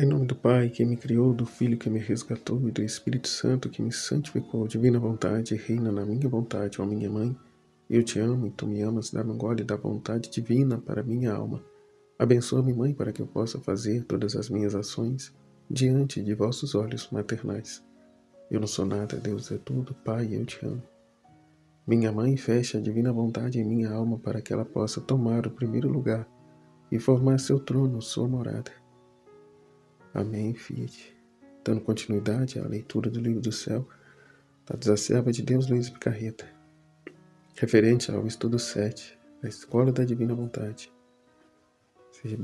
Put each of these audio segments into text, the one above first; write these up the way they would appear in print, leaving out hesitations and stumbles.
Em nome do Pai, que me criou, do Filho que me resgatou e do Espírito Santo que me santificou, divina vontade, reina na minha vontade, ó minha mãe. Eu te amo e tu me amas, dá-me um gole da vontade divina para minha alma. Abençoa-me, Mãe, para que eu possa fazer todas as minhas ações diante de vossos olhos maternais. Eu não sou nada, Deus é tudo, Pai, eu te amo. Minha Mãe, fecha a divina vontade em minha alma para que ela possa tomar o primeiro lugar e formar seu trono, sua morada. Amém, Fiat. Dando continuidade à leitura do livro do céu, da Desacerva de Deus Luiz Picarreta, referente ao estudo 7, da Escola da Divina Vontade. Seja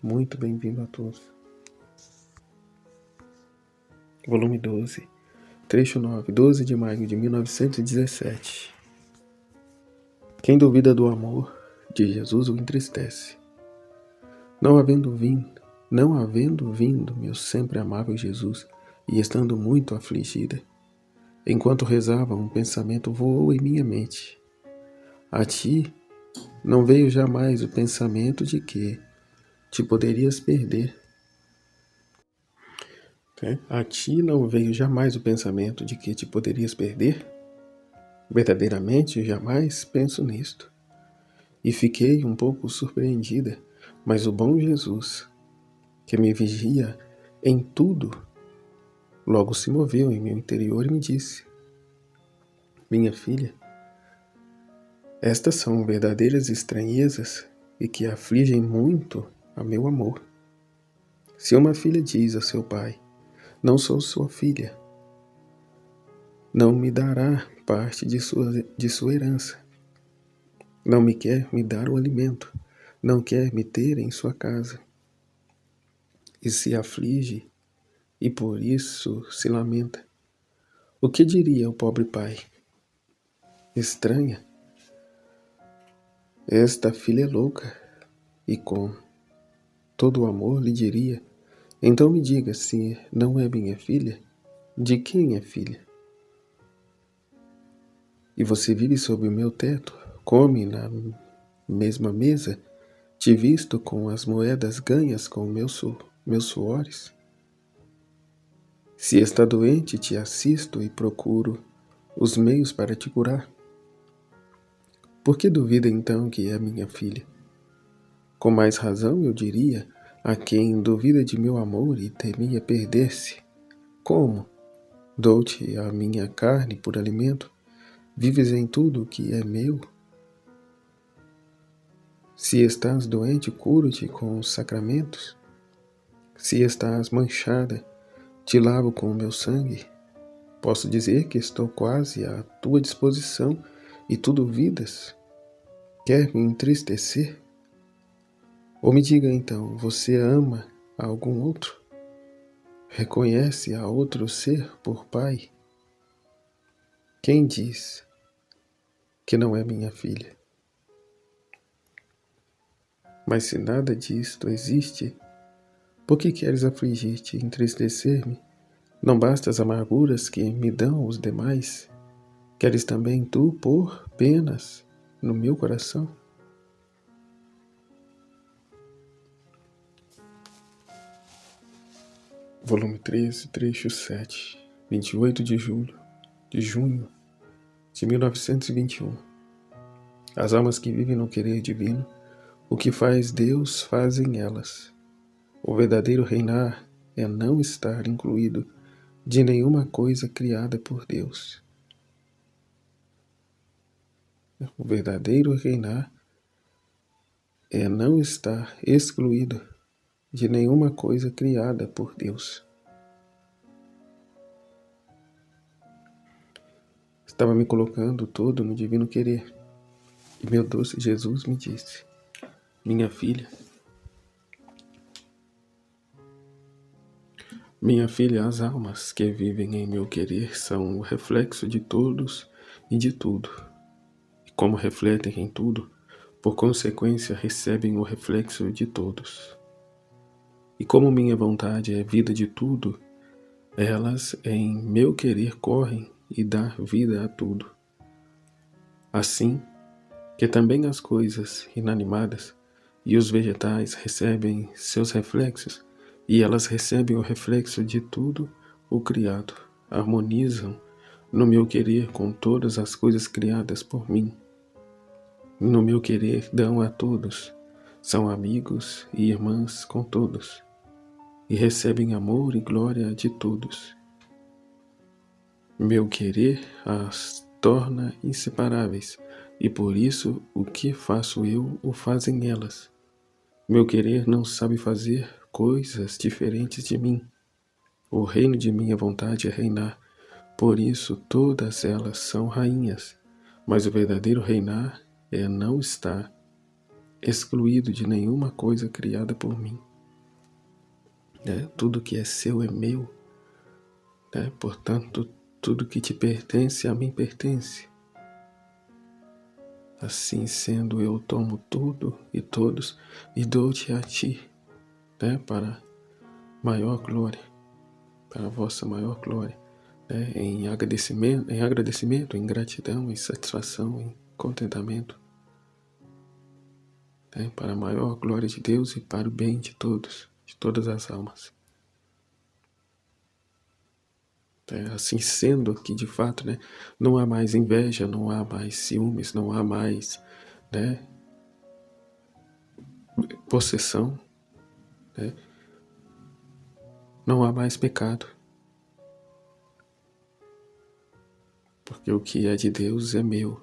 muito bem-vindo a todos. Volume 12, trecho 9, 12 de maio de 1917. Quem duvida do amor de Jesus o entristece. Não havendo vindo, meu sempre amável Jesus, e estando muito afligida, enquanto rezava, um pensamento voou em minha mente. A ti não veio jamais o pensamento de que te poderias perder. A ti não veio jamais o pensamento de que te poderias perder? Verdadeiramente, jamais penso nisto. E fiquei um pouco surpreendida, mas o bom Jesus, que me vigia em tudo, logo se moveu em meu interior e me disse: minha filha, estas são verdadeiras estranhezas e que afligem muito a meu amor. Se uma filha diz a seu pai: não sou sua filha, não me dará parte de sua herança. Não me quer me dar o alimento, não quer me ter em sua casa. E se aflige e por isso se lamenta. O que diria o pobre pai? Estranha, esta filha é louca, e com todo o amor lhe diria: então me diga, se não é minha filha, de quem é filha? E você vive sob o meu teto, come na mesma mesa, te visto com as moedas ganhas com meus suores. Se está doente, te assisto e procuro os meios para te curar. Por que duvida então que é minha filha? Com mais razão eu diria a quem duvida de meu amor e temia perder-se: como? Dou-te a minha carne por alimento, vives em tudo que é meu. Se estás doente, curo-te com os sacramentos. Se estás manchada, te lavo com o meu sangue. Posso dizer que estou quase à tua disposição e tu duvidas? Quer me entristecer? Ou me diga então, você ama a algum outro? Reconhece a outro ser por pai? Quem diz que não é minha filha? Mas se nada disto existe, por que queres afligir-te e entristecer-me? Não basta as amarguras que me dão os demais? Queres também tu pôr penas no meu coração? Volume 13, trecho 7, 28 de junho de 1921. As almas que vivem no querer divino, o que faz Deus fazem elas. O verdadeiro reinar é não estar incluído de nenhuma coisa criada por Deus. O verdadeiro reinar é não estar excluído de nenhuma coisa criada por Deus. Estava me colocando todo no divino querer, e meu doce Jesus me disse: minha filha, as almas que vivem em meu querer são o reflexo de todos e de tudo. E como refletem em tudo, por consequência recebem o reflexo de todos. E como minha vontade é vida de tudo, elas em meu querer correm e dão vida a tudo. Assim que também as coisas inanimadas e os vegetais recebem seus reflexos e elas recebem o reflexo de tudo o criado, harmonizam no meu querer com todas as coisas criadas por mim. No meu querer dão a todos, são amigos e irmãs com todos, e recebem amor e glória de todos. Meu querer as torna inseparáveis, e por isso o que faço eu o fazem elas. Meu querer não sabe fazer coisas diferentes de mim. O reino de minha vontade é reinar, por isso todas elas são rainhas. Mas o verdadeiro reinar é não estar excluído de nenhuma coisa criada por mim. Tudo que é seu é meu. Portanto, tudo que te pertence a mim pertence. Assim sendo, eu tomo tudo e todos e dou-te a ti, para maior glória, para a vossa maior glória, em agradecimento, em gratidão, em satisfação, em contentamento, para a maior glória de Deus e para o bem de todos, de todas as almas. Assim sendo que de fato, não há mais inveja, não há mais ciúmes, não há mais possessão, não há mais pecado, porque o que é de Deus é meu,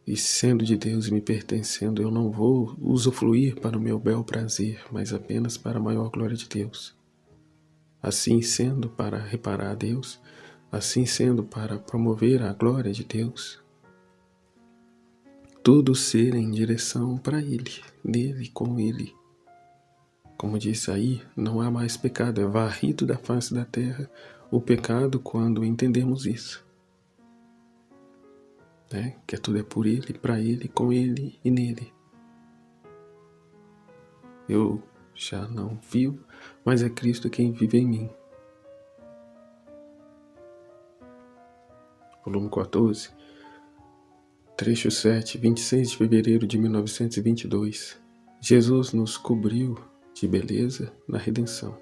e sendo de Deus e me pertencendo, eu não vou usufruir para o meu bel prazer, mas apenas para a maior glória de Deus. Assim sendo, para reparar a Deus, assim sendo, para promover a glória de Deus, tudo ser em direção para Ele, nele, com Ele. Como disse aí, não há mais pecado, é varrido da face da terra o pecado quando entendemos isso. Que tudo é por Ele, para Ele, com Ele e nele. Eu já não vivo, mas é Cristo quem vive em mim. Volume 14, trecho 7, 26 de fevereiro de 1922. Jesus nos cobriu de beleza na redenção.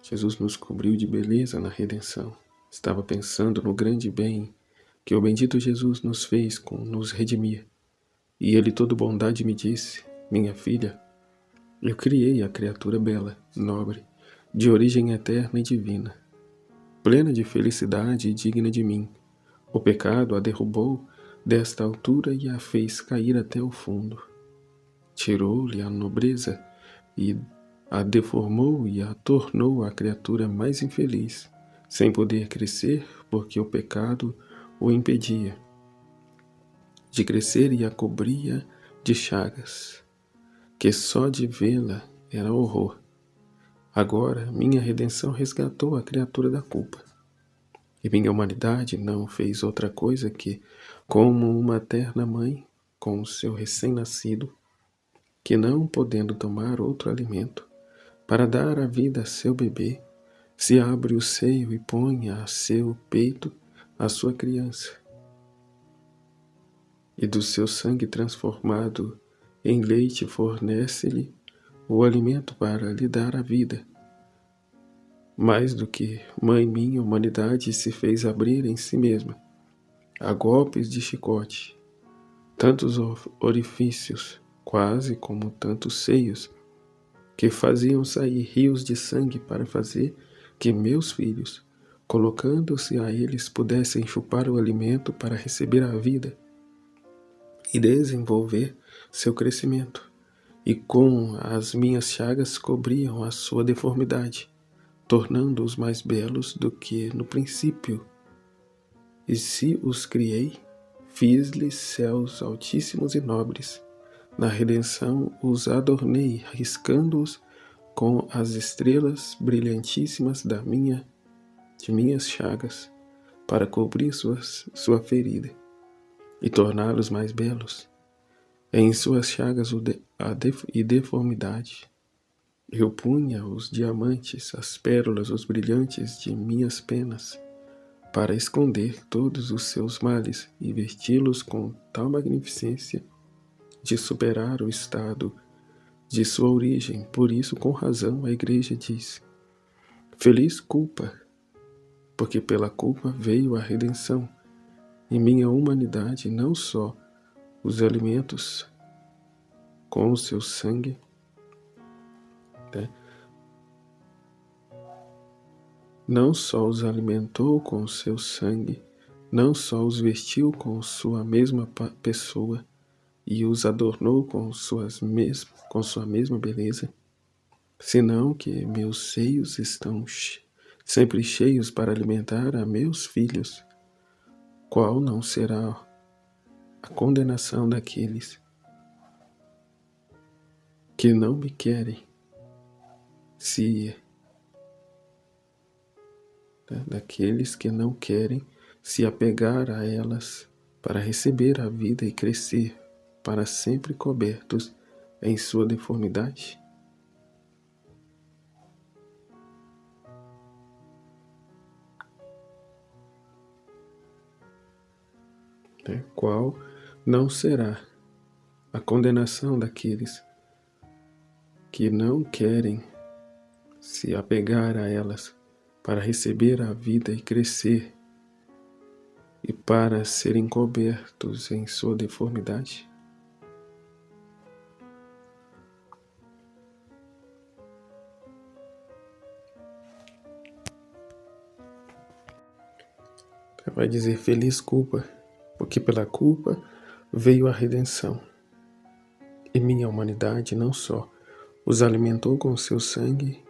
Jesus nos cobriu de beleza na redenção. Estava pensando no grande bem que o bendito Jesus nos fez com nos redimir. E ele, todo bondade, me disse: minha filha, eu criei a criatura bela, nobre, de origem eterna e divina, plena de felicidade e digna de mim. O pecado a derrubou desta altura e a fez cair até o fundo. Tirou-lhe a nobreza e a deformou e a tornou a criatura mais infeliz, sem poder crescer porque o pecado o impedia de crescer e a cobria de chagas, que só de vê-la era horror. Agora minha redenção resgatou a criatura da culpa, e minha humanidade não fez outra coisa que, como uma terna mãe com o seu recém-nascido, que não podendo tomar outro alimento, para dar a vida a seu bebê, se abre o seio e põe a seu peito a sua criança, e do seu sangue transformado em leite fornece-lhe o alimento para lhe dar a vida. Mais do que mãe minha, humanidade se fez abrir em si mesma, a golpes de chicote, tantos orifícios, quase como tantos seios, que faziam sair rios de sangue para fazer que meus filhos, colocando-se a eles, pudessem chupar o alimento para receber a vida e desenvolver seu crescimento, e com as minhas chagas cobriam a sua deformidade, tornando-os mais belos do que no princípio. E se os criei, fiz-lhes céus altíssimos e nobres. Na redenção os adornei, riscando-os com as estrelas brilhantíssimas de minhas chagas, para cobrir sua ferida e torná-los mais belos. Em suas chagas e deformidade, eu punha os diamantes, as pérolas, os brilhantes de minhas penas, para esconder todos os seus males e vesti-los com tal magnificência de superar o estado de sua origem. Por isso, com razão, a Igreja diz: feliz culpa, porque pela culpa veio a redenção. Em minha humanidade, não só os alimentos com o seu sangue, né? Não só os alimentou com o seu sangue, não só os vestiu com sua mesma pessoa e os adornou com sua mesma beleza, senão que meus seios estão sempre cheios para alimentar a meus filhos. Qual não será a condenação daqueles que não me querem, daqueles que não querem se apegar a elas para receber a vida e crescer, para sempre cobertos em sua deformidade? Qual não será a condenação daqueles que não querem se apegar a elas para receber a vida e crescer, e para serem cobertos em sua deformidade? Vai dizer feliz culpa, porque pela culpa veio a redenção. E minha humanidade não só os alimentou com seu sangue,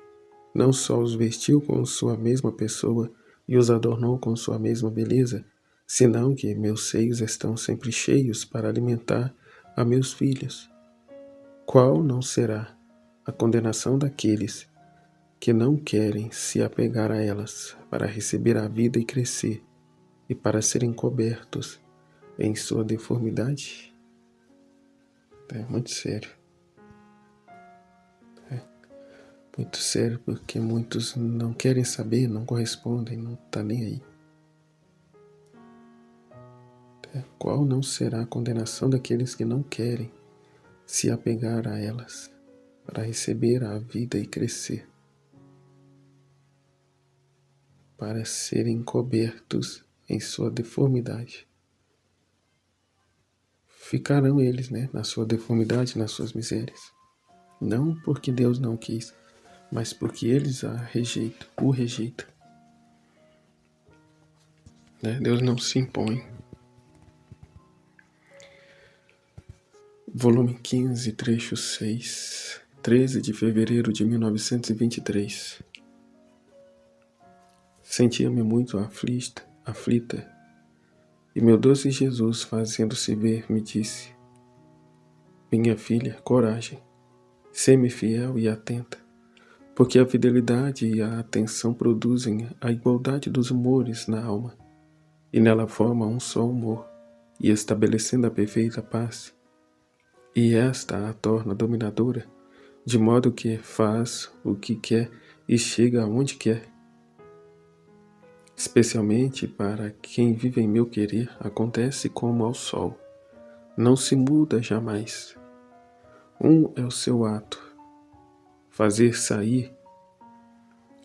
não só os vestiu com sua mesma pessoa e os adornou com sua mesma beleza, senão que meus seios estão sempre cheios para alimentar a meus filhos. Qual não será a condenação daqueles que não querem se apegar a elas para receber a vida e crescer, e para serem cobertos em sua deformidade? É muito sério. Muito sério, porque muitos não querem saber, não correspondem, não tá nem aí. Qual não será a condenação daqueles que não querem se apegar a elas para receber a vida e crescer, para serem cobertos em sua deformidade? Ficarão eles, na sua deformidade, nas suas misérias. Não porque Deus não quis, mas porque eles o rejeitam. Deus não se impõe. Volume 15, trecho 6, 13 de fevereiro de 1923. Sentia-me muito aflita, e meu doce Jesus, fazendo-se ver, me disse: minha filha, coragem, sê-me fiel e atenta, porque a fidelidade e a atenção produzem a igualdade dos humores na alma, e nela formam um só humor, e estabelecendo a perfeita paz, e esta a torna dominadora, de modo que faz o que quer e chega aonde quer. Especialmente para quem vive em meu querer, acontece como ao sol, não se muda jamais. Um é o seu ato, fazer sair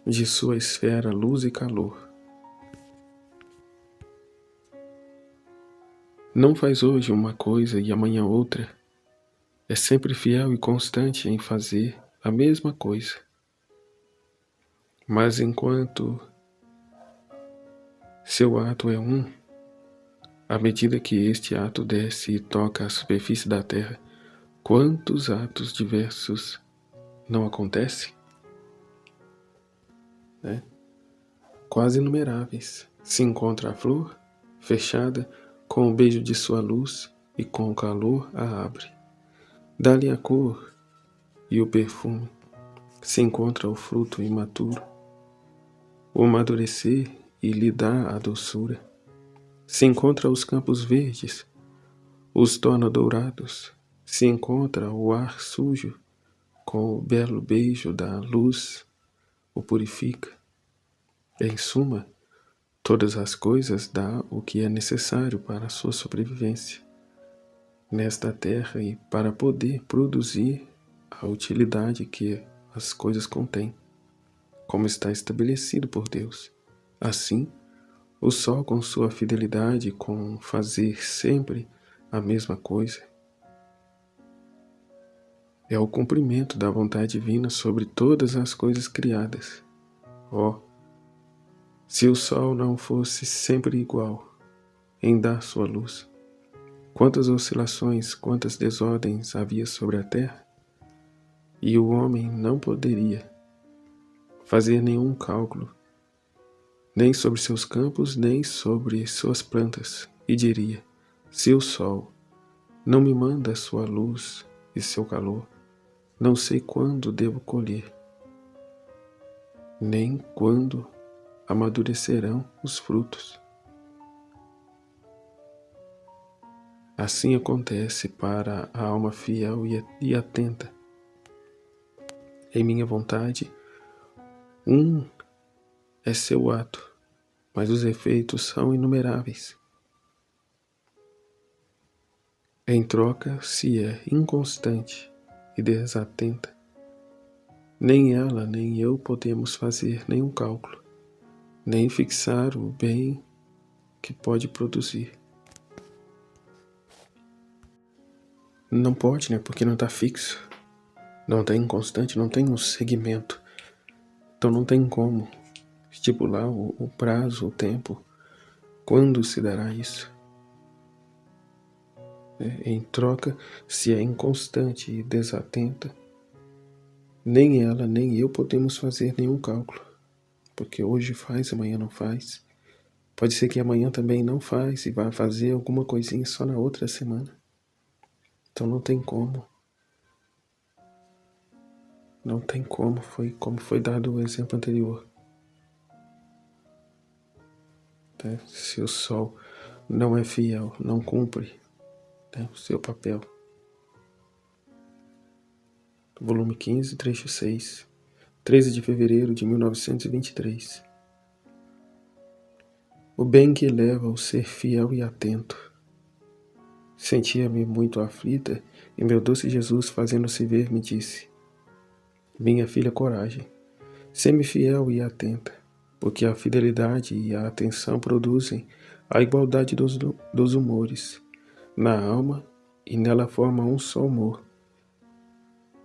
de sua esfera luz e calor. Não faz hoje uma coisa e amanhã outra, é sempre fiel e constante em fazer a mesma coisa. Mas enquanto seu ato é um, à medida que este ato desce e toca a superfície da terra, quantos atos diversos não acontecem? Quase inumeráveis. Se encontra a flor, fechada, com o beijo de sua luz, e com o calor a abre. Dá-lhe a cor e o perfume. Se encontra o fruto imaturo, o amadurecer e lhe dá a doçura. Se encontra os campos verdes, os torna dourados. Se encontra o ar sujo, com o belo beijo da luz, o purifica. Em suma, todas as coisas dá o que é necessário para a sua sobrevivência nesta terra e para poder produzir a utilidade que as coisas contêm, como está estabelecido por Deus. Assim, o sol, com sua fidelidade com fazer sempre a mesma coisa, é o cumprimento da vontade divina sobre todas as coisas criadas. Se o sol não fosse sempre igual em dar sua luz, quantas oscilações, quantas desordens havia sobre a terra, e o homem não poderia fazer nenhum cálculo, nem sobre seus campos, nem sobre suas plantas, e diria: se o sol não me manda sua luz e seu calor, não sei quando devo colher, nem quando amadurecerão os frutos. Assim acontece para a alma fiel e atenta. Em minha vontade, é seu ato, mas os efeitos são inumeráveis. Em troca, se é inconstante e desatenta, nem ela nem eu podemos fazer nenhum cálculo, nem fixar o bem que pode produzir. Não pode, né? Porque não está fixo, não está inconstante, não tem um segmento. Então não tem como estipular o prazo, o tempo, quando se dará isso. Em troca, se é inconstante e desatenta, nem ela nem eu podemos fazer nenhum cálculo, porque hoje faz, amanhã não faz. Pode ser que amanhã também não faz e vai fazer alguma coisinha só na outra semana. Então não tem como. Não tem como, foi como foi dado o exemplo anterior. Se o sol não é fiel, não cumpre o seu papel. Volume 15, trecho 6, 13 de fevereiro de 1923. O bem que leva ao ser fiel e atento. Sentia-me muito aflita e meu doce Jesus, fazendo-se ver, me disse: minha filha, coragem, sê-me fiel e atenta, porque a fidelidade e a atenção produzem a igualdade dos humores na alma e nela formam um só humor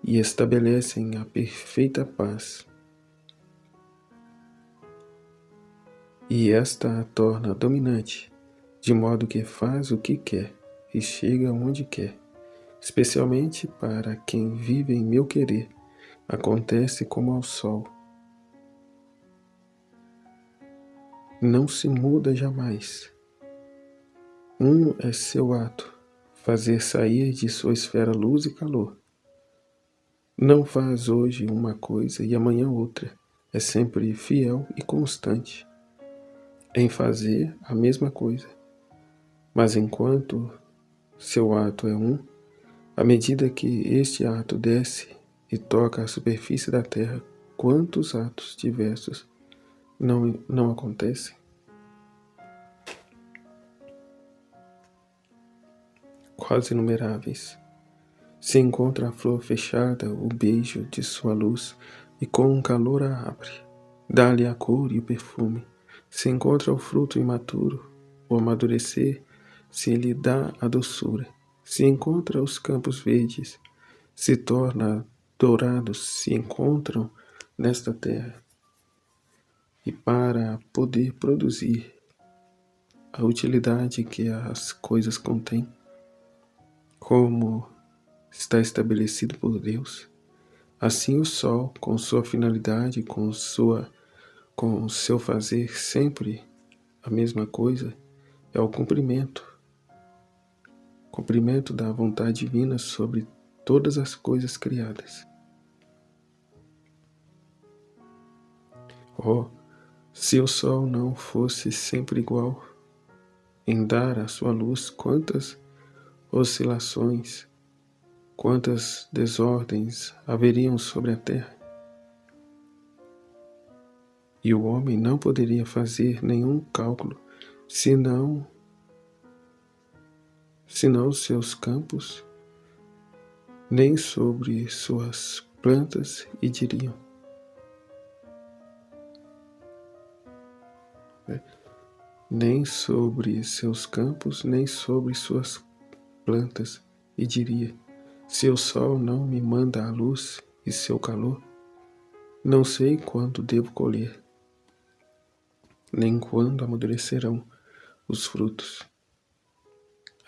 e estabelecem a perfeita paz. E esta a torna dominante, de modo que faz o que quer e chega onde quer, especialmente para quem vive em meu querer, acontece como ao sol. Não se muda jamais. É seu ato, fazer sair de sua esfera luz e calor. Não faz hoje uma coisa e amanhã outra, é sempre fiel e constante em fazer a mesma coisa. Mas enquanto seu ato é à medida que este ato desce e toca a superfície da terra, quantos atos diversos não acontecem? Quase inumeráveis. Se encontra a flor fechada, o beijo de sua luz, e com um calor a abre. Dá-lhe a cor e o perfume. Se encontra o fruto imaturo, o amadurecer, se lhe dá a doçura. Se encontra os campos verdes, se torna dourados, se encontram nesta terra. E para poder produzir a utilidade que as coisas contêm, como está estabelecido por Deus, assim o sol, com sua finalidade, com o seu fazer sempre a mesma coisa, é o cumprimento da vontade divina sobre todas as coisas criadas. Se o sol não fosse sempre igual em dar a sua luz, quantas oscilações, quantas desordens haveriam sobre a terra? E o homem não poderia fazer nenhum cálculo, senão seus campos, nem sobre suas plantas e diriam, né? Nem sobre seus campos, nem sobre suas plantas, e diria, se o sol não me manda a luz e seu calor, não sei quando devo colher, nem quando amadurecerão os frutos.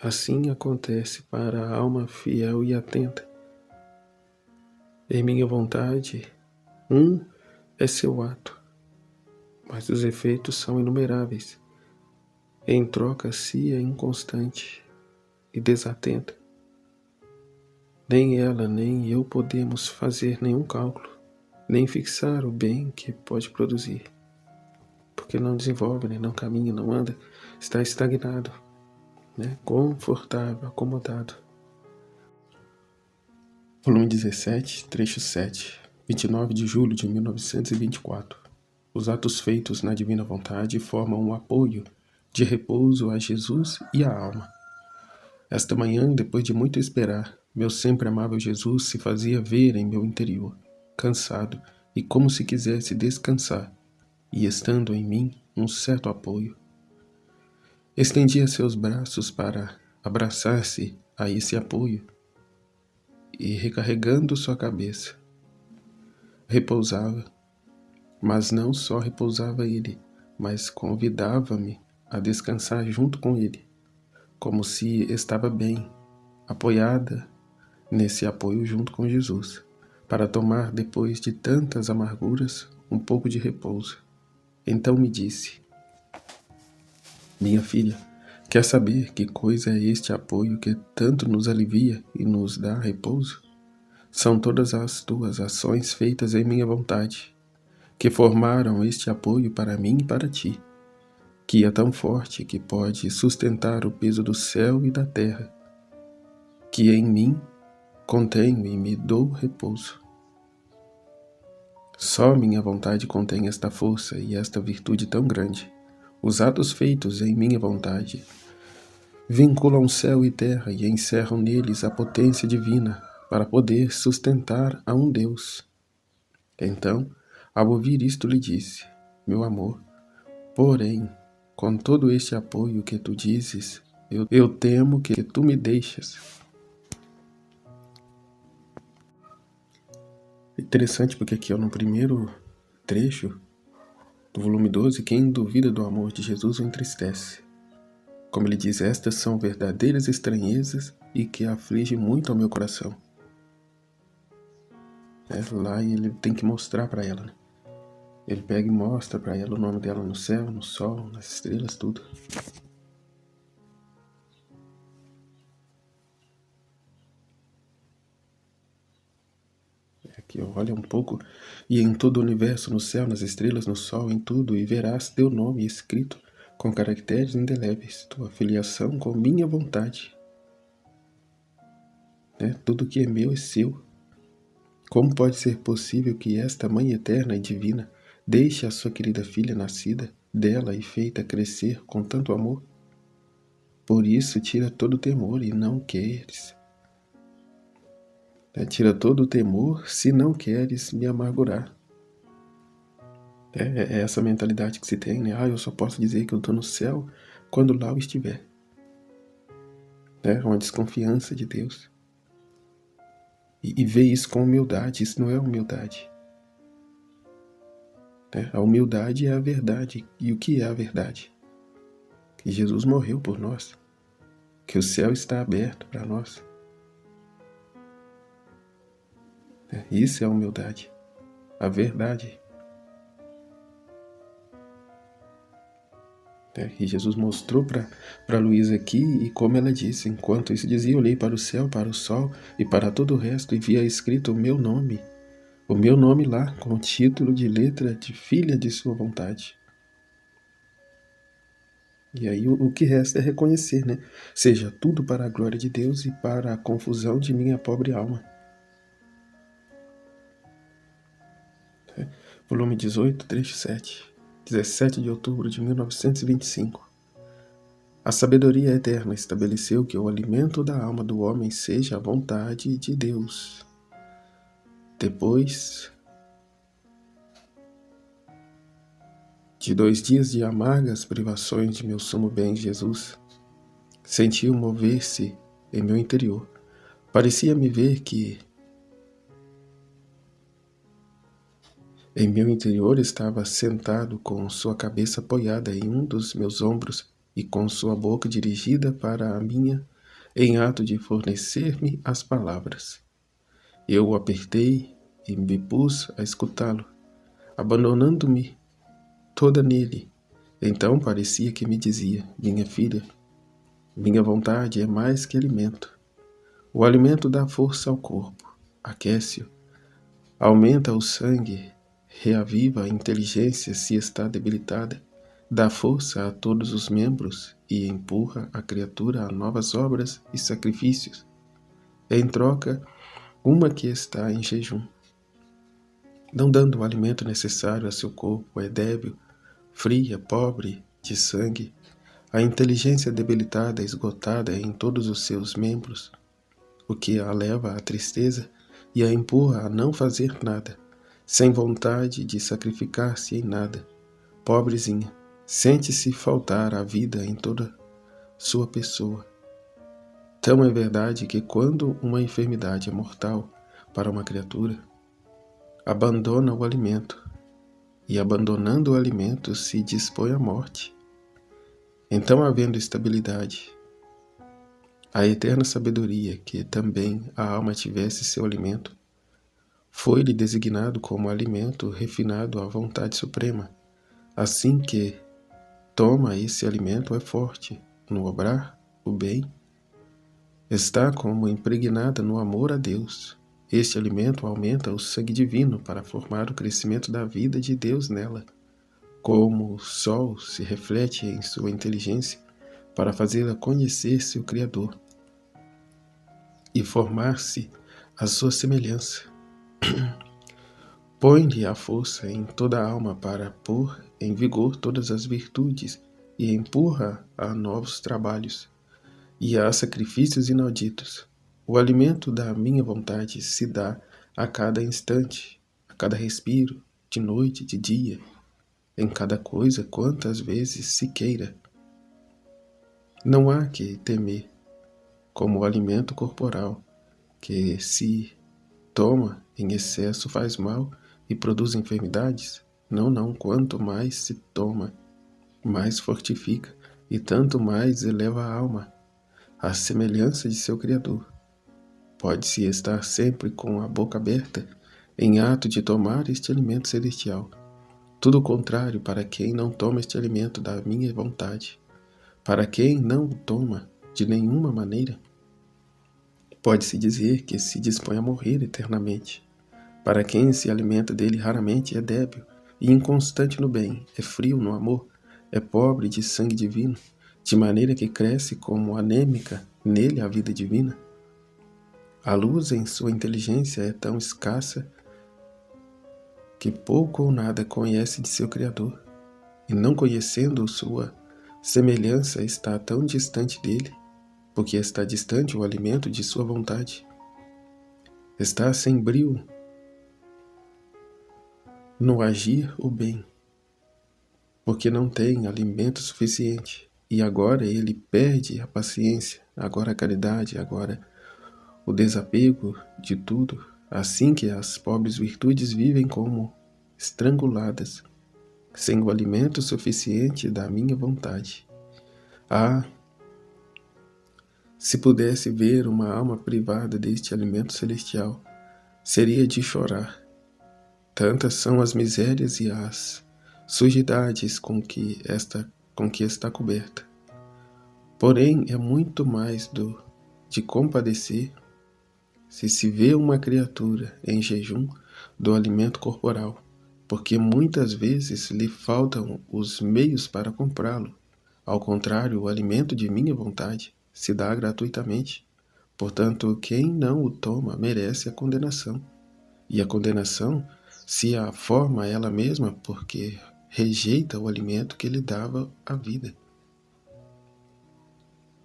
Assim acontece para a alma fiel e atenta. Em minha vontade, é seu ato, mas os efeitos são inumeráveis. Em troca, se é inconstante e desatenta. Nem ela nem eu podemos fazer nenhum cálculo, nem fixar o bem que pode produzir. Porque não desenvolve, né? Não caminha, não anda, está estagnado, né? Confortável, acomodado. Volume 17, trecho 7, 29 de julho de 1924. Os atos feitos na divina vontade formam um apoio de repouso a Jesus e à alma. Esta manhã, depois de muito esperar, meu sempre amável Jesus se fazia ver em meu interior, cansado e como se quisesse descansar, e estando em mim um certo apoio. Estendia seus braços para abraçar-se a esse apoio e, recarregando sua cabeça, repousava, mas não só repousava ele, mas convidava-me a descansar junto com ele, como se estava bem, apoiada nesse apoio junto com Jesus, para tomar, depois de tantas amarguras, um pouco de repouso. Então me disse, minha filha, quer saber que coisa é este apoio que tanto nos alivia e nos dá repouso? São todas as tuas ações feitas em minha vontade, que formaram este apoio para mim e para ti, que é tão forte que pode sustentar o peso do céu e da terra, que em mim contenho e me dou repouso. Só minha vontade contém esta força e esta virtude tão grande. Os atos feitos em minha vontade vinculam céu e terra e encerram neles a potência divina para poder sustentar a um Deus. Então, ao ouvir isto, lhe disse, meu amor, porém, com todo este apoio que tu dizes, eu temo que tu me deixas. Interessante porque aqui no primeiro trecho do volume 12, quem duvida do amor de Jesus o entristece. Como ele diz, estas são verdadeiras estranhezas e que afligem muito ao meu coração. Lá ele tem que mostrar para ela, né? Ele pega e mostra para ela o nome dela no céu, no sol, nas estrelas, tudo. Aqui, olha um pouco, e em todo o universo, no céu, nas estrelas, no sol, em tudo, e verás teu nome escrito com caracteres indeléveis, tua filiação com minha vontade. Tudo que é meu é seu. Como pode ser possível que esta Mãe eterna e divina deixe a sua querida filha nascida dela e feita crescer com tanto amor? Por isso tira todo o temor e não queres. Tira todo o temor se não queres me amargurar. É essa mentalidade que se tem, né? Eu só posso dizer que eu estou no céu quando lá eu estiver. É uma desconfiança de Deus. E ver isso com humildade, isso não é humildade. A humildade é a verdade. E o que é a verdade? Que Jesus morreu por nós. Que o céu está aberto para nós. Isso é a humildade. A verdade. E Jesus mostrou para Luísa aqui, e como ela disse, enquanto isso dizia, eu olhei para o céu, para o sol e para todo o resto e via escrito o meu nome lá, com o título de letra de filha de sua vontade. E aí o que resta é reconhecer, né? Seja tudo para a glória de Deus e para a confusão de minha pobre alma. Volume 18, trecho 7, 17 de outubro de 1925. A sabedoria eterna estabeleceu que o alimento da alma do homem seja a vontade de Deus. Depois de 2 dias de amargas privações de meu sumo bem Jesus, senti-o mover-se em meu interior. Parecia-me ver que em meu interior estava sentado com sua cabeça apoiada em um dos meus ombros e com sua boca dirigida para a minha, em ato de fornecer-me as palavras. Eu o apertei e me pus a escutá-lo, abandonando-me toda nele. Então parecia que me dizia: minha filha, minha vontade é mais que alimento. O alimento dá força ao corpo, aquece-o, aumenta o sangue, reaviva a inteligência se está debilitada, dá força a todos os membros e empurra a criatura a novas obras e sacrifícios. Em troca, uma que está em jejum, não dando o alimento necessário a seu corpo, é débil, fria, pobre de sangue, a inteligência debilitada, esgotada em todos os seus membros, o que a leva à tristeza e a empurra a não fazer nada, sem vontade de sacrificar-se em nada. Pobrezinha, sente-se faltar a vida em toda sua pessoa. Tão é verdade que quando uma enfermidade é mortal para uma criatura, abandona o alimento, e abandonando o alimento se dispõe à morte. Então, havendo estabilidade, a eterna sabedoria, que também a alma tivesse seu alimento, foi-lhe designado como alimento refinado à vontade suprema. Assim que toma esse alimento é forte no obrar o bem, está como impregnada no amor a Deus. Este alimento aumenta o sangue divino para formar o crescimento da vida de Deus nela, como o sol se reflete em sua inteligência para fazê-la conhecer seu Criador e formar-se à sua semelhança. Põe-lhe a força em toda a alma para pôr em vigor todas as virtudes e empurra a novos trabalhos e a sacrifícios inauditos. O alimento da minha vontade se dá a cada instante, a cada respiro, de noite, de dia, em cada coisa quantas vezes se queira. Não há que temer, como o alimento corporal, que se toma em excesso faz mal e produz enfermidades. Não, quanto mais se toma, mais fortifica e tanto mais eleva a alma à semelhança de seu Criador. Pode-se estar sempre com a boca aberta, em ato de tomar este alimento celestial. Tudo o contrário para quem não toma este alimento da minha vontade. Para quem não o toma de nenhuma maneira, pode-se dizer que se dispõe a morrer eternamente. Para quem se alimenta dele raramente é débil e inconstante no bem, é frio no amor, é pobre de sangue divino, de maneira que cresce como anêmica nele a vida divina. A luz em sua inteligência é tão escassa que pouco ou nada conhece de seu Criador, e não conhecendo sua semelhança está tão distante dele, porque está distante o alimento de sua vontade. Está sem brio no agir o bem, porque não tem alimento suficiente, e agora ele perde a paciência, agora a caridade, agora o desapego de tudo, assim que as pobres virtudes vivem como estranguladas, sem o alimento suficiente da minha vontade. Ah, se pudesse ver uma alma privada deste alimento celestial, seria de chorar. Tantas são as misérias e as sujidades com que está coberta. Porém, é muito mais de compadecer se vê uma criatura em jejum do alimento corporal, porque muitas vezes lhe faltam os meios para comprá-lo. Ao contrário, o alimento de minha vontade se dá gratuitamente. Portanto, quem não o toma merece a condenação. E a condenação se a forma ela mesma, porque rejeita o alimento que lhe dava a vida.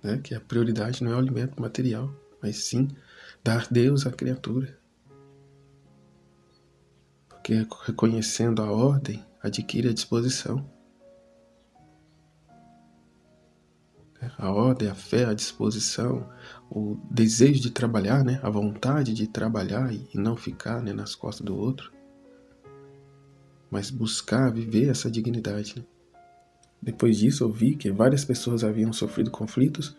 né? Que a prioridade não é o alimento material, mas sim dar Deus à criatura. Porque reconhecendo a ordem, adquire a disposição. A ordem, a fé, a disposição, o desejo de trabalhar, né? A vontade de trabalhar e não ficar, né, nas costas do outro, mas buscar viver essa dignidade. Né? Depois disso, eu vi que várias pessoas haviam sofrido conflitos,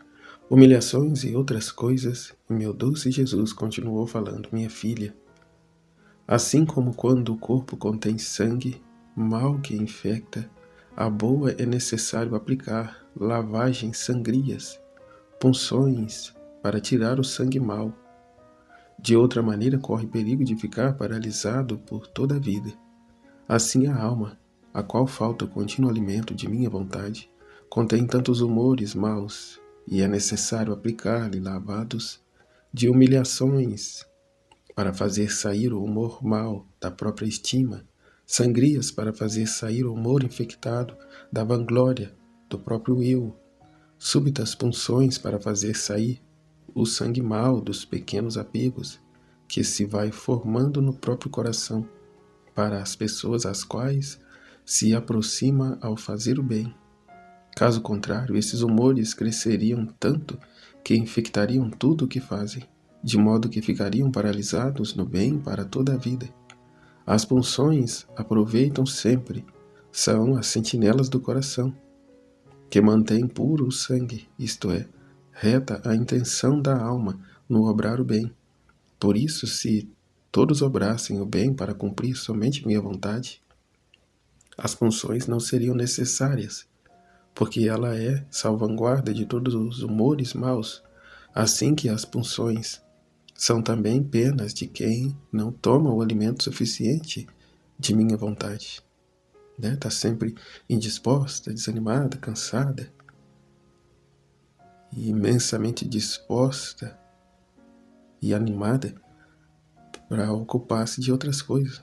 humilhações e outras coisas, e meu doce Jesus continuou falando: minha filha, assim como quando o corpo contém sangue, mal que infecta, a boa é necessário aplicar lavagens sangrias, punções para tirar o sangue mau. De outra maneira, corre perigo de ficar paralisado por toda a vida. Assim a alma, a qual falta o contínuo alimento de minha vontade, contém tantos humores maus, e é necessário aplicar-lhe lavados de humilhações para fazer sair o humor mau da própria estima, sangrias para fazer sair o humor infectado da vanglória do próprio eu, súbitas punções para fazer sair o sangue mau dos pequenos apegos que se vai formando no próprio coração para as pessoas às quais se aproxima ao fazer o bem. Caso contrário, esses humores cresceriam tanto que infectariam tudo o que fazem, de modo que ficariam paralisados no bem para toda a vida. As punções aproveitam sempre, são as sentinelas do coração, que mantém puro o sangue, isto é, reta a intenção da alma no obrar o bem. Por isso, se todos obrassem o bem para cumprir somente minha vontade, as punções não seriam necessárias, porque ela é salvaguarda de todos os humores maus, assim que as punções são também penas de quem não toma o alimento suficiente de minha vontade. Está sempre indisposta, desanimada, cansada, e imensamente disposta e animada para ocupar-se de outras coisas.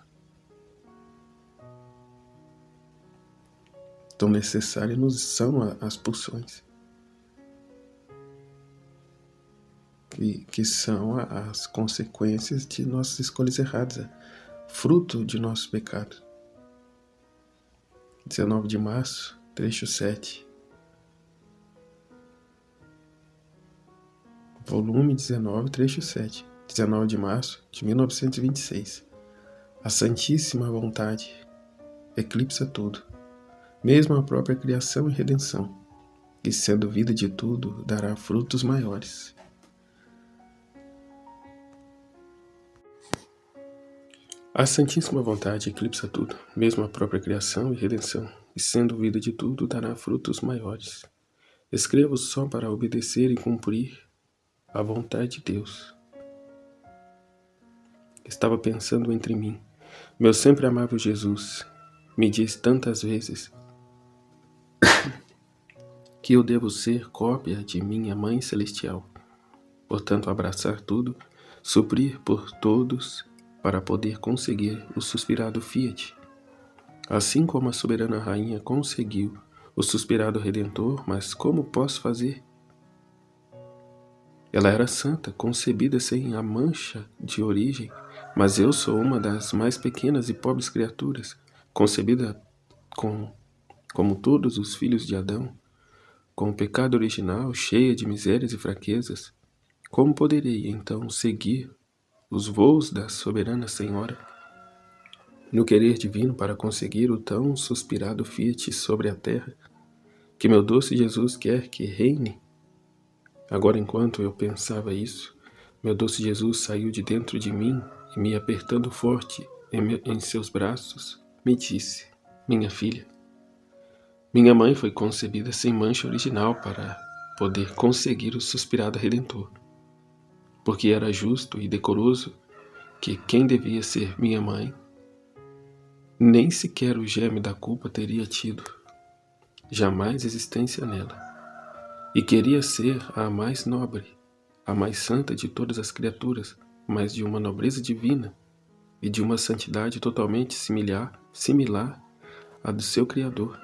Tão necessárias nos são as pulsões, que são as consequências de nossas escolhas erradas, fruto de nossos pecados. 19 de março, trecho 7. Volume 19, trecho 7. 19 de março de 1926. A Santíssima Vontade eclipsa tudo, mesmo a própria criação e redenção, e sendo vida de tudo, dará frutos maiores. A Santíssima Vontade eclipsa tudo, mesmo a própria criação e redenção, e sendo vida de tudo, dará frutos maiores. Escrevo só para obedecer e cumprir a vontade de Deus. Estava pensando entre mim. Meu sempre amável Jesus me diz tantas vezes que eu devo ser cópia de minha Mãe Celestial. Portanto, abraçar tudo, suprir por todos, para poder conseguir o suspirado Fiat. Assim como a soberana rainha conseguiu o suspirado Redentor, mas como posso fazer? Ela era santa, concebida sem a mancha de origem, mas eu sou uma das mais pequenas e pobres criaturas, concebida como todos os filhos de Adão, com o pecado original, cheia de misérias e fraquezas. Como poderei, então, seguir os voos da soberana Senhora no querer divino para conseguir o tão suspirado Fiat sobre a terra, que meu doce Jesus quer que reine? Agora, enquanto eu pensava isso, meu doce Jesus saiu de dentro de mim e, me apertando forte em seus braços, me disse: minha filha, minha mãe foi concebida sem mancha original para poder conseguir o suspirado Redentor, porque era justo e decoroso que quem devia ser minha mãe nem sequer o germe da culpa teria tido jamais existência nela, e queria ser a mais nobre, a mais santa de todas as criaturas, mas de uma nobreza divina e de uma santidade totalmente similar à do seu Criador.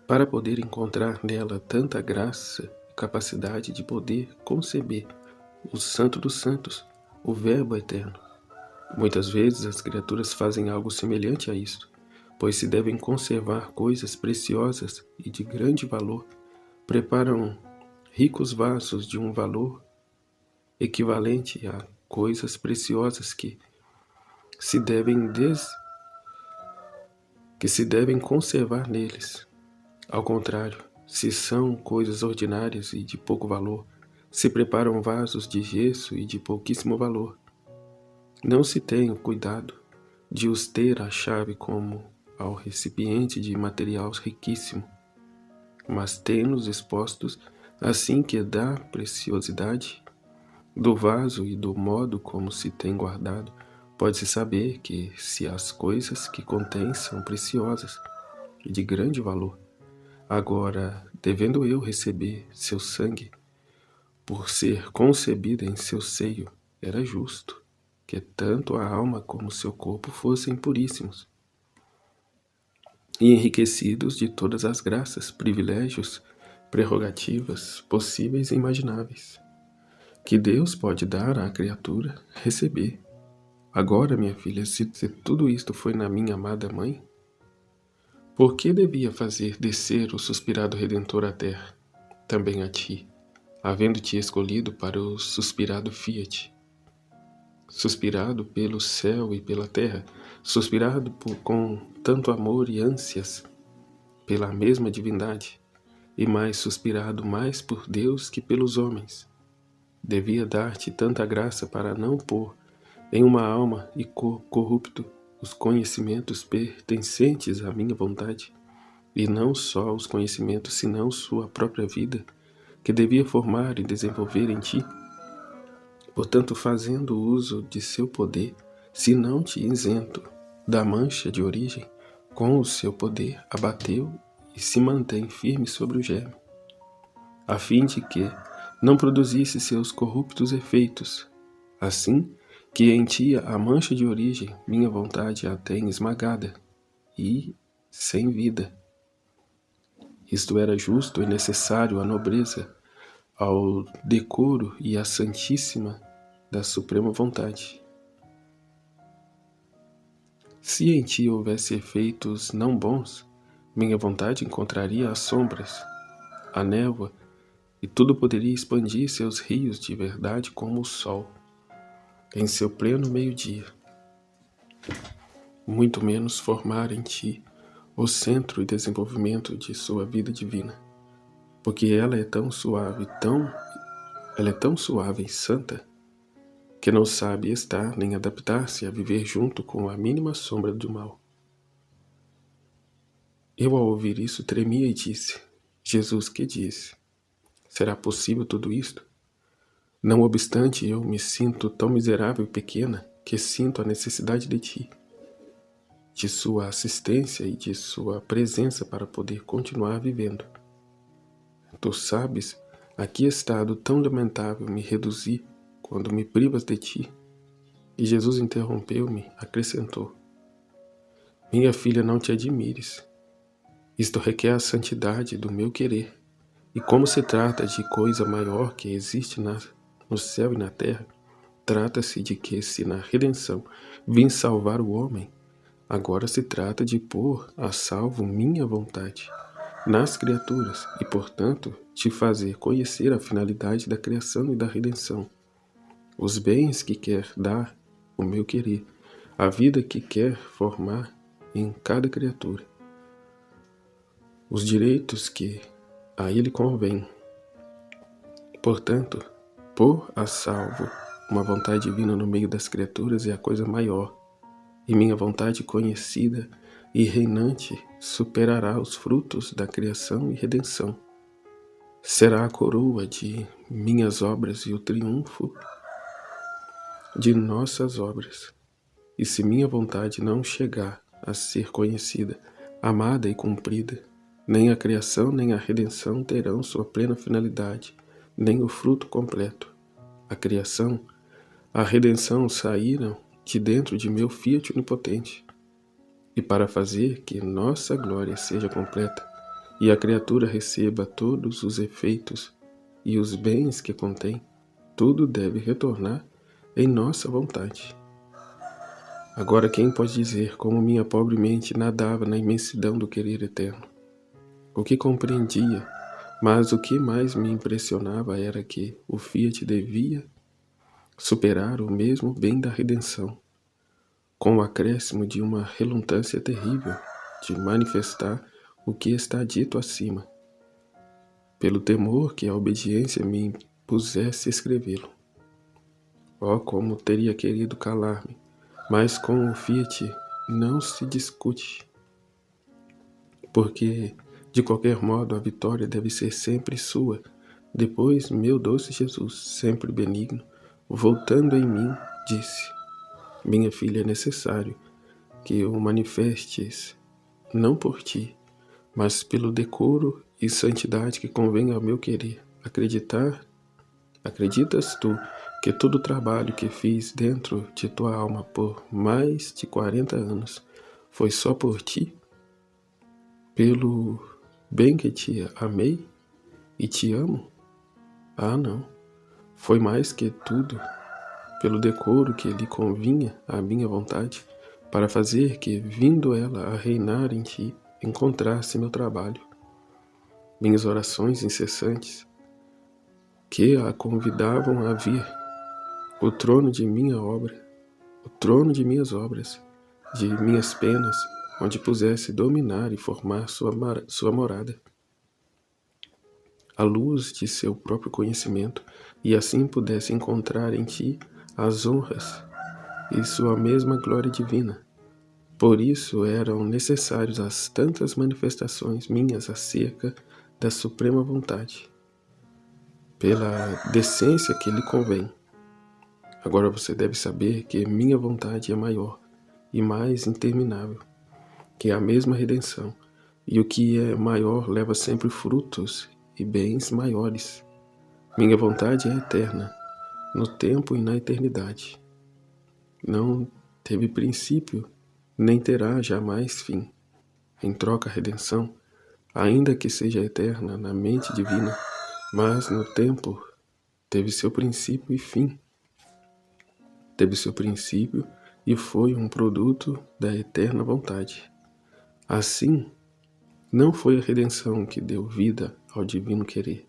para poder encontrar nela tanta graça e capacidade de poder conceber o Santo dos Santos, o Verbo eterno. Muitas vezes as criaturas fazem algo semelhante a isto, pois se devem conservar coisas preciosas e de grande valor, preparam ricos vasos de um valor equivalente a coisas preciosas que se devem conservar neles. Ao contrário, se são coisas ordinárias e de pouco valor, se preparam vasos de gesso e de pouquíssimo valor. Não se tem o cuidado de os ter à chave como ao recipiente de material riquíssimo, mas tem-nos expostos assim que da preciosidade do vaso e do modo como se tem guardado, pode-se saber que se as coisas que contém são preciosas e de grande valor. Agora, devendo eu receber seu sangue, por ser concebida em seu seio, era justo que tanto a alma como seu corpo fossem puríssimos e enriquecidos de todas as graças, privilégios, prerrogativas possíveis e imagináveis, que Deus pode dar à criatura receber. Agora, minha filha, se tudo isto foi na minha amada mãe, por que devia fazer descer o suspirado Redentor à terra, também a ti, havendo-te escolhido para o suspirado Fiat, suspirado pelo céu e pela terra, suspirado com tanto amor e ânsias pela mesma divindade, e mais suspirado mais por Deus que pelos homens. Devia dar-te tanta graça para não pôr em uma alma e corrupto os conhecimentos pertencentes à minha vontade, e não só os conhecimentos, senão sua própria vida, que devia formar e desenvolver em ti. Portanto, fazendo uso de seu poder, se não te isento da mancha de origem, com o seu poder abateu e se mantém firme sobre o germe, a fim de que não produzisse seus corruptos efeitos, assim que em ti a mancha de origem, minha vontade a tem esmagada e sem vida. Isto era justo e necessário à nobreza, ao decoro e à santíssima da suprema vontade. Se em ti houvesse efeitos não bons, minha vontade encontraria as sombras, a névoa, e tudo poderia expandir seus rios de verdade como o sol, em seu pleno meio-dia. Muito menos formar em ti o centro e desenvolvimento de sua vida divina, porque ela é tão suave e santa, que não sabe estar nem adaptar-se a viver junto com a mínima sombra do mal. Eu, ao ouvir isso, tremia e disse: Jesus, que disse? Será possível tudo isto? Não obstante, eu me sinto tão miserável e pequena que sinto a necessidade de ti, de sua assistência e de sua presença para poder continuar vivendo. Tu sabes a que estado tão lamentável me reduzi quando me privas de ti. E Jesus interrompeu-me, acrescentou: Minha filha, não te admires. Isto requer a santidade do meu querer. E como se trata de coisa maior que existe no céu e na terra, trata-se de que, se na redenção vim salvar o homem, agora se trata de pôr a salvo minha vontade nas criaturas e, portanto, te fazer conhecer a finalidade da criação e da redenção, os bens que quer dar o meu querer, a vida que quer formar em cada criatura, os direitos que a ele convém. Portanto, pôr a salvo uma vontade divina no meio das criaturas é a coisa maior, e minha vontade conhecida e reinante superará os frutos da criação e redenção. Será a coroa de minhas obras e o triunfo de nossas obras. E se minha vontade não chegar a ser conhecida, amada e cumprida, nem a criação nem a redenção terão sua plena finalidade, nem o fruto completo. A criação, a redenção saíram de dentro de meu Fiat onipotente. E para fazer que nossa glória seja completa, e a criatura receba todos os efeitos e os bens que contém, tudo deve retornar em nossa vontade. Agora quem pode dizer como minha pobre mente nadava na imensidão do querer eterno? O que compreendia, mas o que mais me impressionava era que o Fiat devia superar o mesmo bem da redenção, com o acréscimo de uma relutância terrível de manifestar o que está dito acima, pelo temor que a obediência me impusesse escrevê-lo. Oh, como teria querido calar-me, mas com o Fiat não se discute, porque, de qualquer modo, a vitória deve ser sempre sua. Depois, meu doce Jesus, sempre benigno, voltando em mim, disse: minha filha, é necessário que o manifestes, não por ti, mas pelo decoro e santidade que convém ao meu querer. Acreditas tu que todo o trabalho que fiz dentro de tua alma por mais de 40 anos foi só por ti? Pelo bem que te amei e te amo? Ah, não. Foi mais que tudo pelo decoro que lhe convinha à minha vontade, para fazer que, vindo ela a reinar em ti, encontrasse meu trabalho, minhas orações incessantes, que a convidavam a vir, o trono de minha obra, o trono de minhas obras, de minhas penas, onde pusesse dominar e formar sua morada, à luz de seu próprio conhecimento, e assim pudesse encontrar em ti as honras e sua mesma glória divina. Por isso eram necessárias as tantas manifestações minhas acerca da suprema vontade, pela decência que lhe convém. Agora você deve saber que minha vontade é maior e mais interminável, que a mesma redenção, e o que é maior leva sempre frutos e bens maiores. Minha vontade é eterna, no tempo e na eternidade. Não teve princípio, nem terá jamais fim. Em troca, a redenção, ainda que seja eterna na mente divina, mas no tempo teve seu princípio e fim. Teve seu princípio e foi um produto da eterna vontade. Assim, não foi a redenção que deu vida ao divino querer,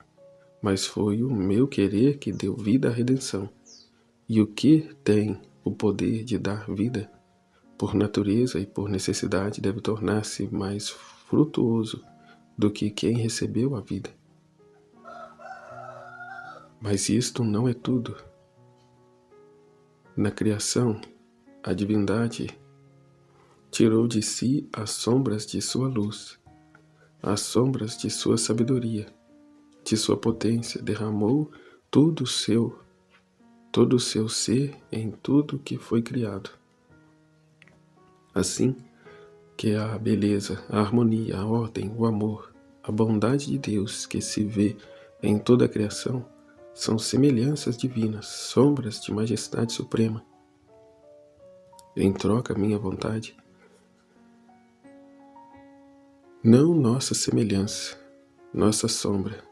mas foi o meu querer que deu vida à redenção. E o que tem o poder de dar vida, por natureza e por necessidade, deve tornar-se mais frutuoso do que quem recebeu a vida. Mas isto não é tudo. Na criação, a divindade tirou de si as sombras de sua luz, as sombras de sua sabedoria, de sua potência, derramou todo o seu ser em tudo que foi criado. Assim que a beleza, a harmonia, a ordem, o amor, a bondade de Deus que se vê em toda a criação são semelhanças divinas, sombras de majestade suprema. Em troca, minha vontade, não nossa semelhança, nossa sombra,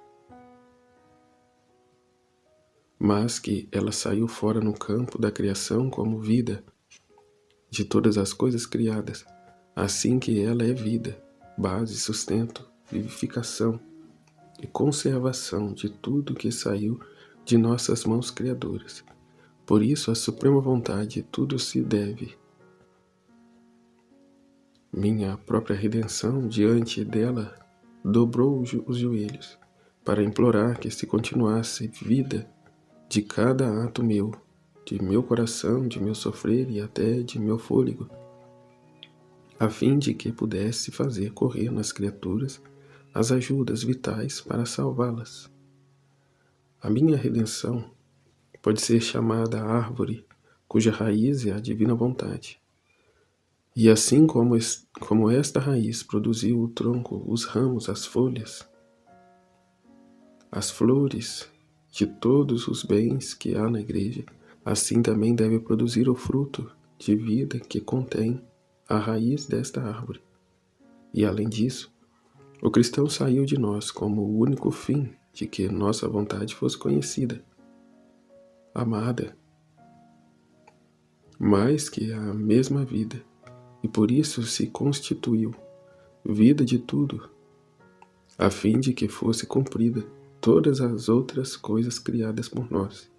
mas que ela saiu fora no campo da criação como vida de todas as coisas criadas, assim que ela é vida, base, sustento, vivificação e conservação de tudo que saiu de nossas mãos criadoras. Por isso, a suprema vontade tudo se deve. Minha própria redenção, diante dela, dobrou os joelhos para implorar que se continuasse vida de cada ato meu, de meu coração, de meu sofrer e até de meu fôlego, a fim de que pudesse fazer correr nas criaturas as ajudas vitais para salvá-las. A minha redenção pode ser chamada a árvore cuja raiz é a divina vontade. E assim como esta raiz produziu o tronco, os ramos, as folhas, as flores de todos os bens que há na igreja, assim também deve produzir o fruto de vida que contém a raiz desta árvore. E além disso, O cristão saiu de nós como o único fim de que nossa vontade fosse conhecida, amada, mais que a mesma vida, e por isso se constituiu vida de tudo, a fim de que fosse cumprida todas as outras coisas criadas por nós.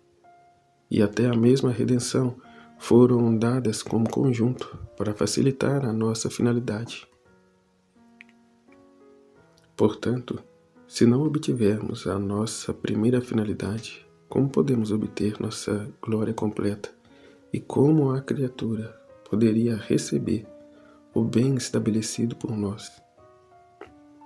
E até a mesma redenção foram dadas como conjunto para facilitar a nossa finalidade. Portanto, se não obtivermos a nossa primeira finalidade, como podemos obter nossa glória completa? E como a criatura poderia receber o bem estabelecido por nós?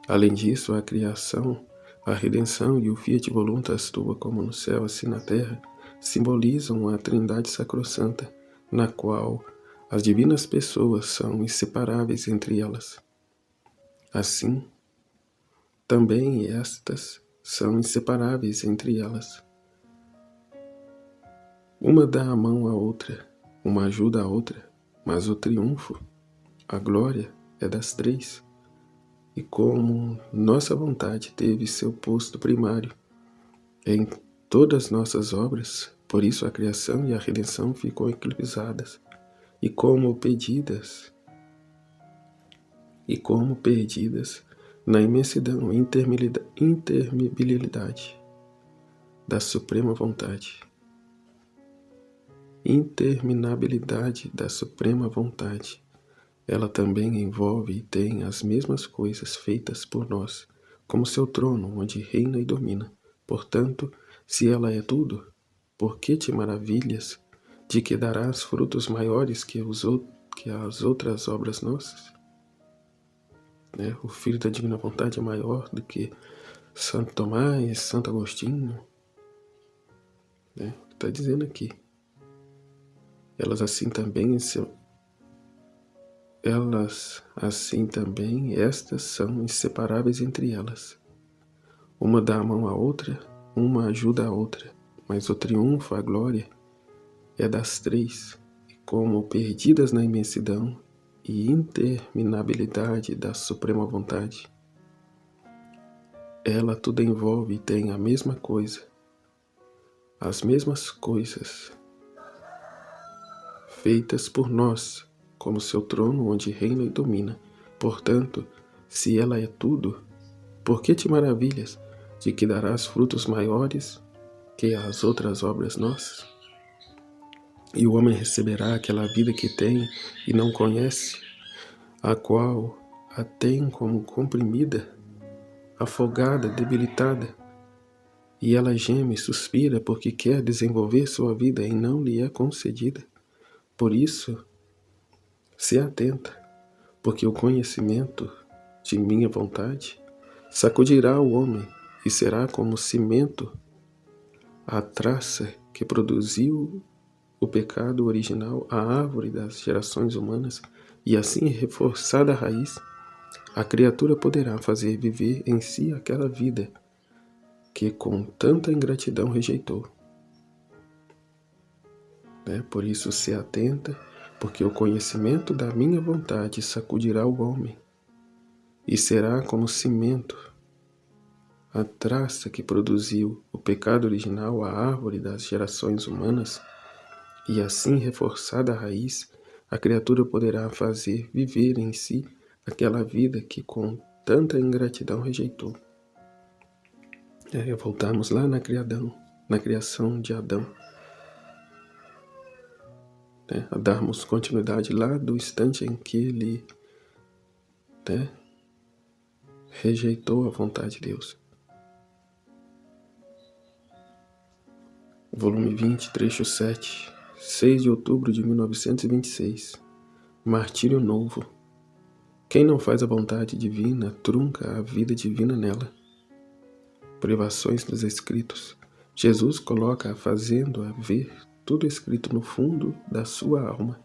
Além disso, a criação, a redenção e o fiat voluntas tua, como no céu, assim na terra, simbolizam a Trindade Sacrossanta, na qual as divinas pessoas são inseparáveis entre elas. Assim, também estas são inseparáveis entre elas. Uma dá a mão à outra, uma ajuda a outra, mas o triunfo, a glória, é das três. E como nossa vontade teve seu posto primário em todas nossas obras, por isso a criação e a redenção ficam eclipsadas, e como perdidas na imensidão e interminabilidade da suprema vontade. Interminabilidade da suprema vontade. Ela também envolve e tem as mesmas coisas feitas por nós, como seu trono, onde reina e domina. Portanto, se ela é tudo, por que te maravilhas de que darás frutos maiores que as outras obras nossas? O Filho da Divina Vontade é maior do que Santo Tomás, Santo Agostinho. Está dizendo aqui. Elas assim também, estas são inseparáveis entre elas. Uma dá a mão à outra, uma ajuda a outra, mas o triunfo, a glória, é das três, e como perdidas na imensidão e interminabilidade da suprema vontade. Ela tudo envolve e tem a mesma coisa, as mesmas coisas feitas por nós, como seu trono onde reina e domina. Portanto, se ela é tudo, por que te maravilhas de que darás frutos maiores que as outras obras nossas? E o homem receberá aquela vida que tem e não conhece, a qual a tem como comprimida, afogada, debilitada, e ela geme e suspira porque quer desenvolver sua vida e não lhe é concedida. Por isso, se atenta, porque o conhecimento de minha vontade sacudirá o homem e será como cimento a traça que produziu o pecado original, a árvore das gerações humanas, e assim reforçada a raiz, a criatura poderá fazer viver em si aquela vida que com tanta ingratidão rejeitou. Por isso se atenta, porque o conhecimento da minha vontade sacudirá o homem, e será como cimento a traça que produziu o pecado original, a árvore das gerações humanas, e assim reforçada a raiz, a criatura poderá fazer viver em si aquela vida que com tanta ingratidão rejeitou. Voltamos lá na criação de Adão, a darmos continuidade lá do instante em que ele rejeitou a vontade de Deus. Volume 20, trecho 7, 6 de outubro de 1926. Martírio novo. Quem não faz a vontade divina trunca a vida divina nela. Privações dos escritos. Jesus coloca fazendo-a ver tudo escrito no fundo da sua alma.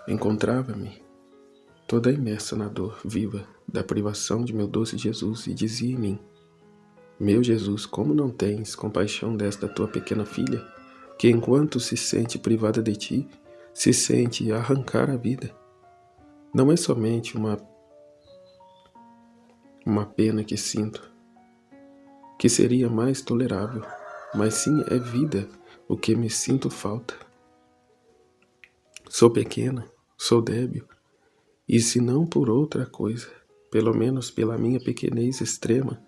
Encontrava-me toda imersa na dor viva da privação de meu doce Jesus e dizia em mim: meu Jesus, como não tens compaixão desta tua pequena filha, que enquanto se sente privada de ti, se sente arrancar a vida? Não é somente uma pena que sinto, que seria mais tolerável, mas sim é vida o que me sinto falta. Sou pequena, sou débil, e se não por outra coisa, pelo menos pela minha pequenez extrema,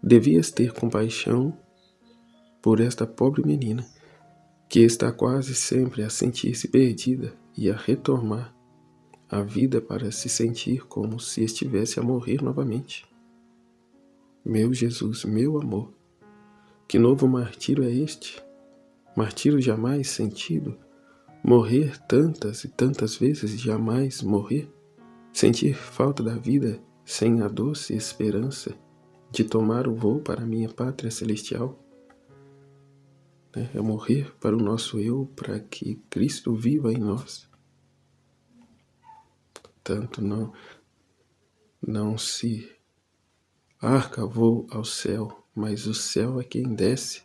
devias ter compaixão por esta pobre menina, que está quase sempre a sentir-se perdida e a retomar a vida para se sentir como se estivesse a morrer novamente. Meu Jesus, meu amor, que novo martírio é este? Martírio jamais sentido? Morrer tantas e tantas vezes e jamais morrer? Sentir falta da vida sem a doce esperança de tomar o voo para a minha pátria celestial? É morrer para o nosso eu, para que Cristo viva em nós. Tanto não se arca voo ao céu, mas o céu é quem desce,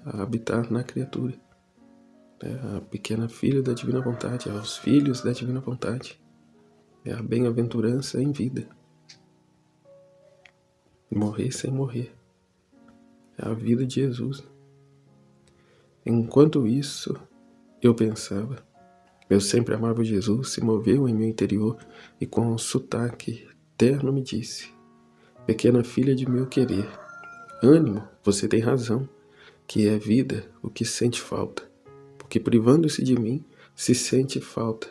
a habitar na criatura. A pequena filha da divina vontade, aos filhos da divina vontade. É a bem-aventurança em vida. Morrer sem morrer. É a vida de Jesus. Enquanto isso, eu pensava, eu sempre amava Jesus, se moveu em meu interior e com um sotaque terno me disse: pequena filha de meu querer, ânimo, você tem razão, que é vida o que sente falta, porque privando-se de mim, se sente falta,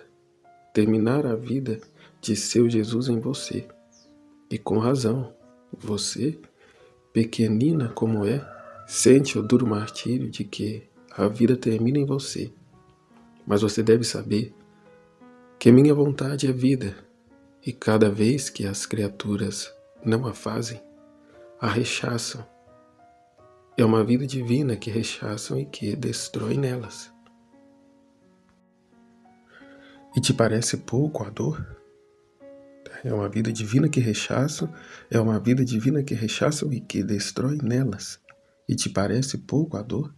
terminar a vida de seu Jesus em você. E com razão, você, pequenina como é, sente o duro martírio de que a vida termina em você. Mas você deve saber que minha vontade é vida, e cada vez que as criaturas não a fazem, a rechaçam. É uma vida divina que rechaçam e que destrói nelas. E te parece pouco a dor? É uma vida divina que rechaçam, é uma vida divina que rechaçam e que destrói nelas. E te parece pouco a dor?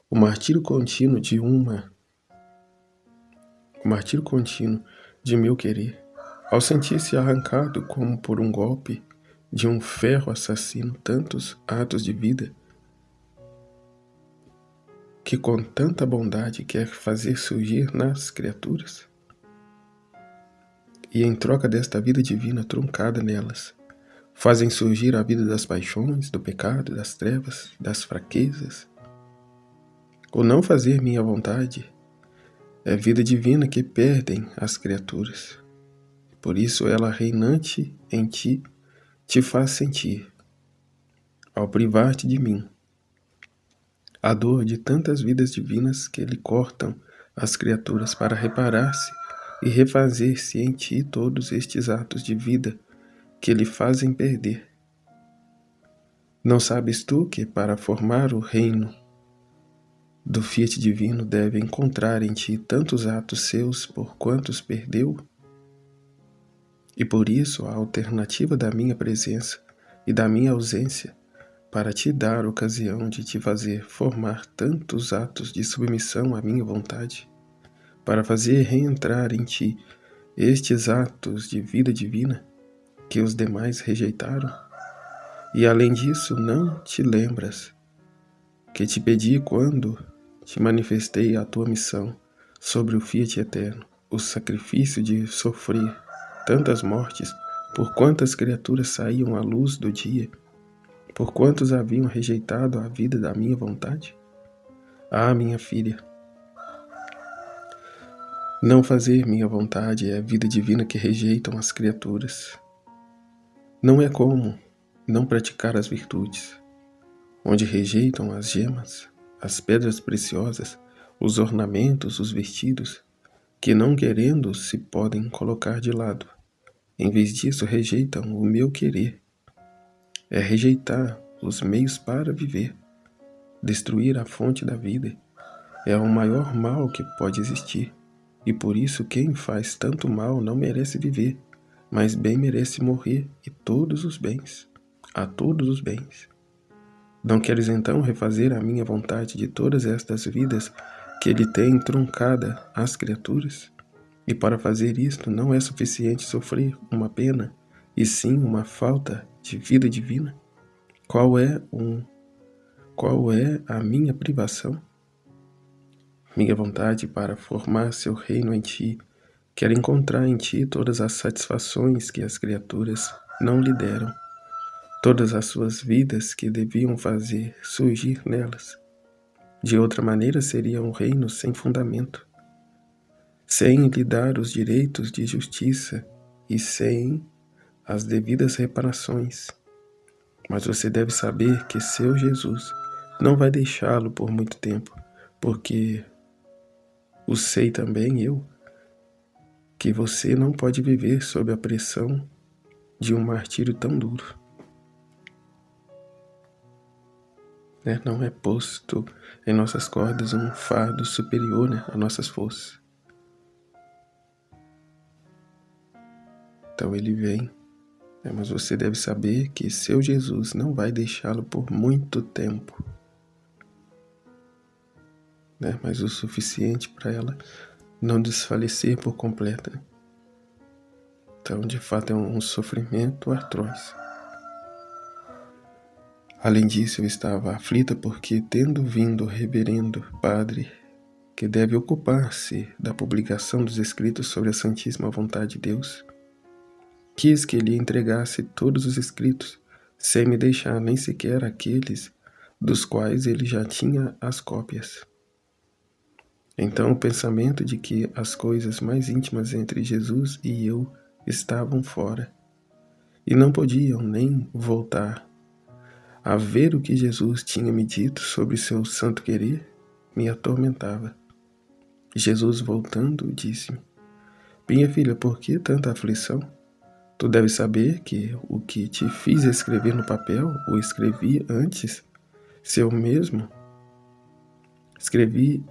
O martírio contínuo de meu querer, ao sentir-se arrancado como por um golpe de um ferro assassino tantos atos de vida, que com tanta bondade quer fazer surgir nas criaturas, e em troca desta vida divina truncada nelas, fazem surgir a vida das paixões, do pecado, das trevas, das fraquezas. O não fazer minha vontade é vida divina que perdem as criaturas. Por isso ela reinante em ti te faz sentir, ao privar-te de mim, a dor de tantas vidas divinas que lhe cortam as criaturas para reparar-se e refazer-se em ti todos estes atos de vida que lhe fazem perder. Não sabes tu que para formar o reino do fiat divino deve encontrar em ti tantos atos seus por quantos perdeu? E por isso a alternativa da minha presença e da minha ausência para te dar ocasião de te fazer formar tantos atos de submissão à minha vontade, para fazer reentrar em ti estes atos de vida divina que os demais rejeitaram. E além disso, não te lembras que te pedi quando te manifestei a tua missão sobre o fiat eterno, o sacrifício de sofrer tantas mortes por quantas criaturas saíam à luz do dia, por quantos haviam rejeitado a vida da minha vontade? Ah, minha filha, não fazer minha vontade é a vida divina que rejeitam as criaturas. Não é como não praticar as virtudes, onde rejeitam as gemas, as pedras preciosas, os ornamentos, os vestidos, que não querendo se podem colocar de lado. Em vez disso, rejeitam o meu querer. É rejeitar os meios para viver. Destruir a fonte da vida é o maior mal que pode existir. E por isso quem faz tanto mal não merece viver, mas bem merece morrer e todos os bens, a todos os bens. Não queres então refazer a minha vontade de todas estas vidas que lhe têm truncada as criaturas? E para fazer isto não é suficiente sofrer uma pena, e sim uma falta de vida divina? Qual é a minha privação? Minha vontade para formar seu reino em ti, quer encontrar em ti todas as satisfações que as criaturas não lhe deram, todas as suas vidas que deviam fazer surgir nelas. De outra maneira seria um reino sem fundamento, sem lhe dar os direitos de justiça e sem as devidas reparações. Mas você deve saber que seu Jesus não vai deixá-lo por muito tempo, porque o sei também eu, que você não pode viver sob a pressão de um martírio tão duro. Não é posto em nossas cordas um fardo superior a nossas forças. Então ele vem, mas você deve saber que seu Jesus não vai deixá-lo por muito tempo, mas o suficiente para ela não desfalecer por completo. Então, de fato, é um sofrimento atroz. Além disso, eu estava aflita porque, tendo vindo o reverendo padre, que deve ocupar-se da publicação dos escritos sobre a Santíssima Vontade de Deus, quis que lhe entregasse todos os escritos, sem me deixar nem sequer aqueles dos quais ele já tinha as cópias. Então o pensamento de que as coisas mais íntimas entre Jesus e eu estavam fora, e não podiam nem voltar a ver o que Jesus tinha me dito sobre seu santo querer, me atormentava. Jesus, voltando, disse-me: Minha filha, por que tanta aflição? Tu deves saber que o que te fiz escrever no papel, o escrevi antes, se eu mesmo escrevi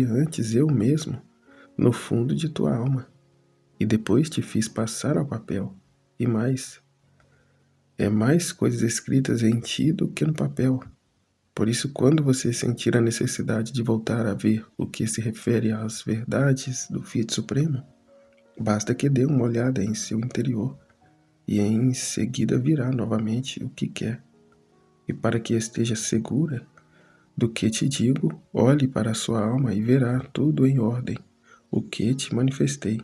antes eu mesmo, no fundo de tua alma, e depois te fiz passar ao papel, e mais coisas escritas em ti do que no papel. Por isso, quando você sentir a necessidade de voltar a ver o que se refere às verdades do Fiat Supremo, basta que dê uma olhada em seu interior, e em seguida virá novamente o que quer. E para que esteja segura do que te digo, olhe para a sua alma e verá tudo em ordem, o que te manifestei.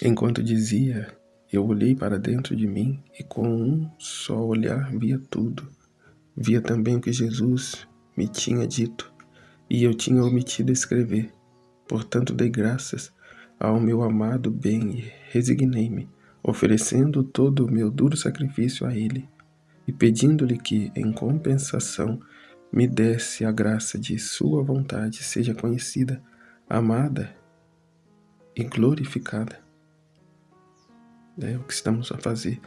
Enquanto dizia, eu olhei para dentro de mim e com um só olhar via tudo. Via também o que Jesus me tinha dito e eu tinha omitido escrever. Portanto, dei graças ao meu amado bem e resignei-me, oferecendo todo o meu duro sacrifício a ele e pedindo-lhe que, em compensação, me desse a graça de sua vontade seja conhecida, amada e glorificada. É o que estamos a fazer,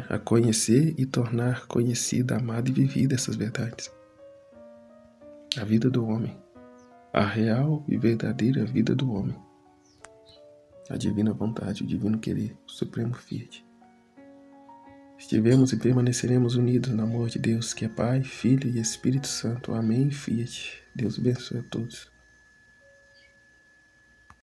a conhecer e tornar conhecida, amada e vivida essas verdades. A vida do homem, a real e verdadeira vida do homem, a divina vontade, o divino querer, o supremo Fiat. Estivemos e permaneceremos unidos no amor de Deus, que é Pai, Filho e Espírito Santo. Amém e Fiat. Deus abençoe a todos.